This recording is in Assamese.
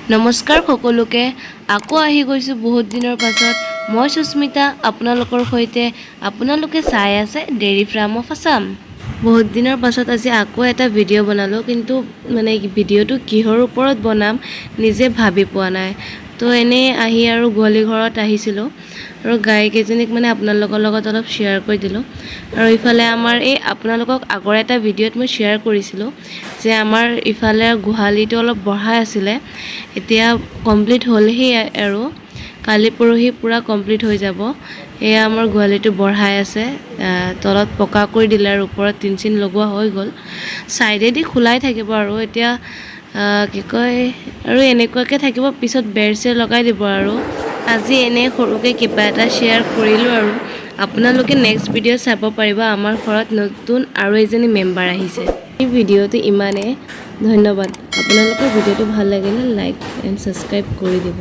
নমস্কাৰ সকলোকে আকৌ আহি গৈছো বহুত দিনৰ পাছত মই সুস্মিতা আপোনালোকৰ সৈতে আপোনালোকে চাই আছে ডেইৰী ফাৰ্ম অফ আসাম বহুত দিনৰ পাছত আজি আকৌ এটা ভিডিঅ' বনালো কিন্তু মানে ভিডিঅ'টো কিহৰ ওপৰত বনাম নিজে ভাবি পোৱা নাই তো এনে আহি আৰু গোৱালি ঘৰত আহিছিলো আৰু গাই কেজনীক মানে আপোনালোকৰ লগত অলপ শেয়াৰ কৰি দিলো আৰু ইফালে আমাৰ এই আপোনালোকক আগৰ এটা ভিডিঅ'ত মই শেয়াৰ কৰিছিলো যে আমাৰ ইফালে গোহালিটো অলপ বঢ়াই আছিল এতিয়া কমপ্লিট হ'লহি আৰু কালি পৰহি পুৰা কমপ্লিট হৈ যাব এয়া আমাৰ গোহালিটো বঢ়াই আছে তলত পকা কৰি দিলে আৰু ওপৰত টিনচিন লগোৱা হৈ গ'ল সাইডেদি খোলাই থাকিব আৰু এতিয়া কি কয় আৰু এনেকুৱাকৈ থাকিব পিছত বেৰ চেৰ লগাই দিব আৰু আজি এনে সৰুকৈ কিবা এটা শেয়াৰ কৰিলোঁ আৰু আপোনালোকে নেক্সট ভিডিঅ' চাব পাৰিব আমাৰ ঘৰত নতুন আৰু এজনী মেম্বাৰ আহিছে এই ভিডিঅ'টো ইমানে ধন্যবাদ আপোনালোকৰ ভিডিঅ'টো ভাল লাগিলে লাইক এণ্ড সাবস্ক্ৰাইব কৰি দিব